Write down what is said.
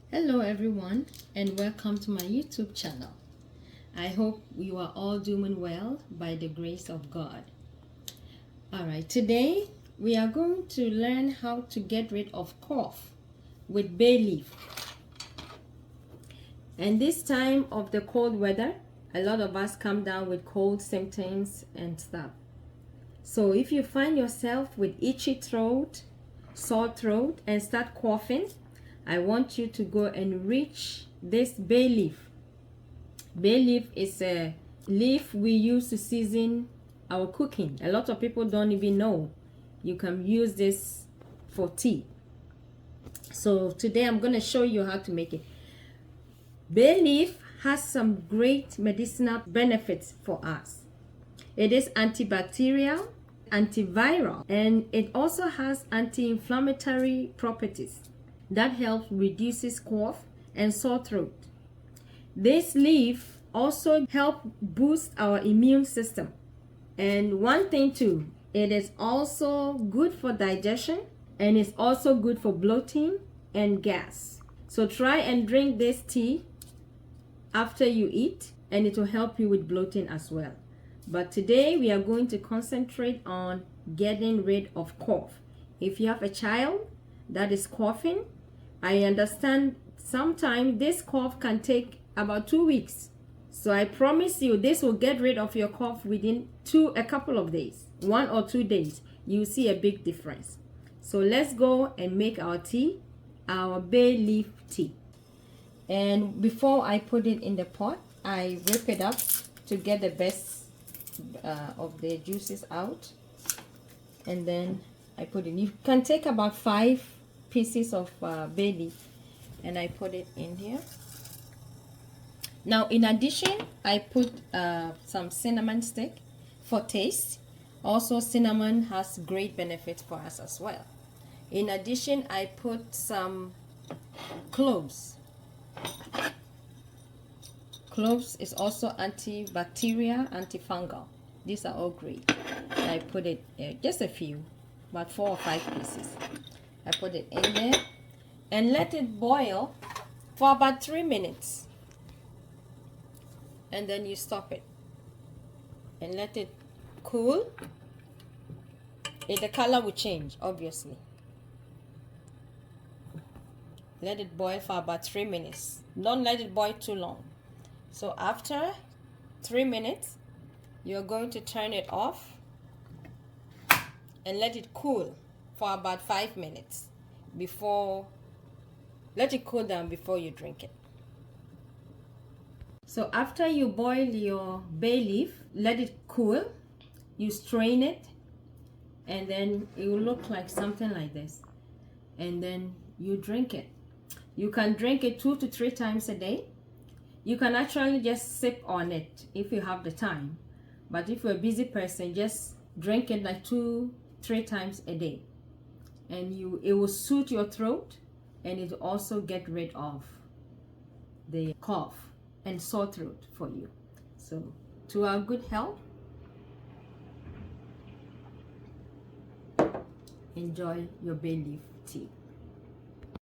Hello everyone and welcome to my YouTube channel. I hope you are all doing well by the grace of God. Alright, today we are going to learn how to get rid of cough with bay leaf. And this time of the cold weather, a lot of us come down with cold symptoms and stuff. So if you find yourself with itchy throat, sore throat and start coughing, I want you to go and reach this bay leaf. Bay leaf is a leaf we use to season our cooking. A lot of people don't even know you can use this for tea. So today I'm going to show you how to make it. Bay leaf has some great medicinal benefits for us. It is antibacterial, antiviral, and it also has anti-inflammatory properties that helps reduces cough and sore throat. This leaf also helps boost our immune system. And one thing too, it is also good for digestion and it's also good for bloating and gas. So try and drink this tea after you eat and it will help you with bloating as well. But today we are going to concentrate on getting rid of cough. If you have a child that is coughing, I understand sometimes this cough can take about 2 weeks. So I promise you this will get rid of your cough within a couple of days. 1 or 2 days. You'll see a big difference. So let's go and make our tea, our bay leaf tea. And before I put it in the pot, I rip it up to get the best of the juices out. And then I put it. You can take about 5 pieces of bay leaf and I put it in here. Now in addition, I put some cinnamon stick for taste. Also cinnamon has great benefits for us as well. In addition, I put some cloves. Cloves is also antibacterial, antifungal. These are all great. I put it just a few, about 4 or 5 pieces. I put it in there and let it boil for about 3 minutes. And then you stop it and let it cool. The color will change, obviously. Let it boil for about 3 minutes. Don't let it boil too long. So after 3 minutes, you're going to turn it off and let it cool for about 5 minutes let it cool down before you drink it. So after you boil your bay leaf, let it cool, you strain it, and then it will look like something like this. And then you drink it. You can drink it 2 to 3 times a day. You can actually just sip on it if you have the time. But if you're a busy person, just drink it like 2-3 times a day. And it will soothe your throat and it will also get rid of the cough and sore throat for you. So to our good health, enjoy your bay leaf tea.